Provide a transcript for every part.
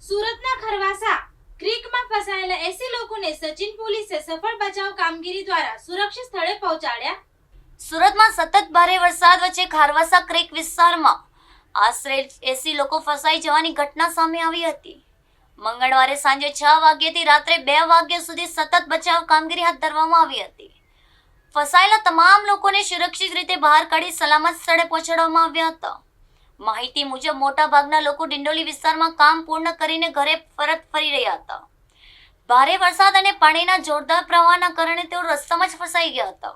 સુરતના ખરવાસા ક્રીકમાં ફસાયેલા 80 લોકોને સચિન પોલીસે સફળ બચાવ કામગીરી દ્વારા સુરક્ષિત સ્થળે પહોંચાડ્યા. સુરતમાં સતત ભારે વરસાદ વચ્ચે ખારવાસા ક્રીક વિસ્તારમાં આશરે 80 લોકો ફસાઈ જવાની ઘટના સામે આવી હતી. મંગળવારે સાંજે 6 વાગ્યાથી રાત્રે 2 વાગ્યા સુધી સતત બચાવ કામગીરી હાથ ધરવામાં આવી હતી. ફસાયેલા તમામ લોકોને સુરક્ષિત રીતે બહાર કાઢી સલામત સ્થળે પહોંચાડવામાં આવ્યા હતા. માહિતી મુજબ મોટા ભાગના લોકો ડિંડોલી વિસ્તારમાં કામ પૂર્ણ કરીને ઘરે પરત ફરી રહ્યા હતા. ભારે વરસાદ અને પાણીના જોરદાર પ્રવાહના કારણે તેઓ રસ્તામાં જ ફસાઈ ગયા હતા.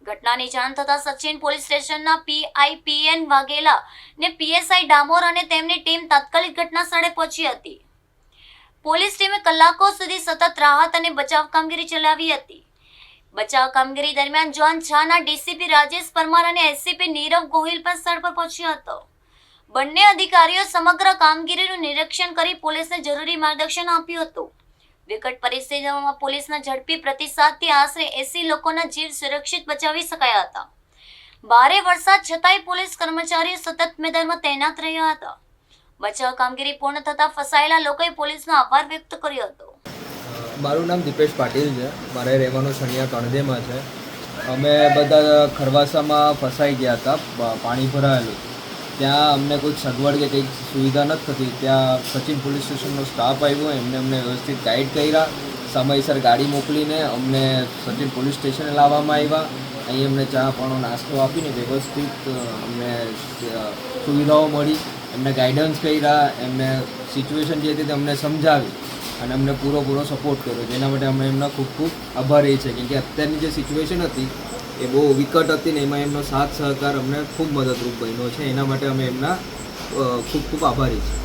ઘટનાની જાણ થતાં સચિન પોલીસ સ્ટેશનના PIPN વાઘેલા ને PSI ડામોર અને તેમની ટીમ તાત્કાલિક ઘટના સ્થળે પહોંચી હતી. પોલીસ ટીમે કલાકો સુધી સતત રાહત અને બચાવ કામગીરી ચલાવી હતી. બચાવ કામગીરી દરમિયાન જોન છાના DCP રાજેશ પરમાર અને SCP નીરવ ગોહિલ પણ સ્થળ પર પહોંચ્યો હતો. બંને અધિકારીઓ સમગ્ર કામગીરીનું નિરીક્ષણ કરી પોલીસને જરૂરી માર્ગદર્શન આપ્યું હતું. વિકટ પરિસ્થિતિઓમાં પોલીસના ઝડપી પ્રતિસાદથી આશરે 80 લોકોના જીવ સુરક્ષિત બચાવી શકાયા હતા. ભારે વરસાદ છતાંય પોલીસ કર્મચારીઓ સતત મેદાનમાં તૈનાત રહ્યા હતા. બચાવ કામગીરી પૂર્ણ થતાં ફસાયેલા લોકોએ પોલીસનો આભાર વ્યક્ત કર્યો હતો. મારું નામ દીપેશ પાટીલ છે. મારે રહેવાનું સણિયા કણદેમાં છે. અમે બધા ખરવાસામાં ફસાઈ ગયા હતા, પાણી ભરાયેલું. ત્યાં અમને કોઈ સગવડ કે કંઈક સુવિધા નથી થતી. ત્યાં સચિન પોલીસ સ્ટેશનનો સ્ટાફ આવ્યો, એમને અમને વ્યવસ્થિત ગાઈડ કર્યા, સમયસર ગાડી મોકલીને અમને સચિન પોલીસ સ્ટેશને લાવવામાં આવ્યા. અહીં અમને ચા પાણો નાસ્તો આપીને વ્યવસ્થિત અમને સુવિધાઓ મળી. એમને ગાઈડન્સ કર્યા, એમને સિચ્યુએશન જે હતી તે અમને સમજાવી અને અમને પૂરો સપોર્ટ કર્યો. જેના માટે અમે એમના ખૂબ આભારી છે, કેમ કે અત્યારની જે સિચ્યુએશન હતી એ બહુ વિકટ હતી ને એમાં એમનો સાથ સહકાર અમને ખૂબ મદદરૂપ બન્યો છે. એના માટે અમે એમના ખૂબ આભારી છીએ.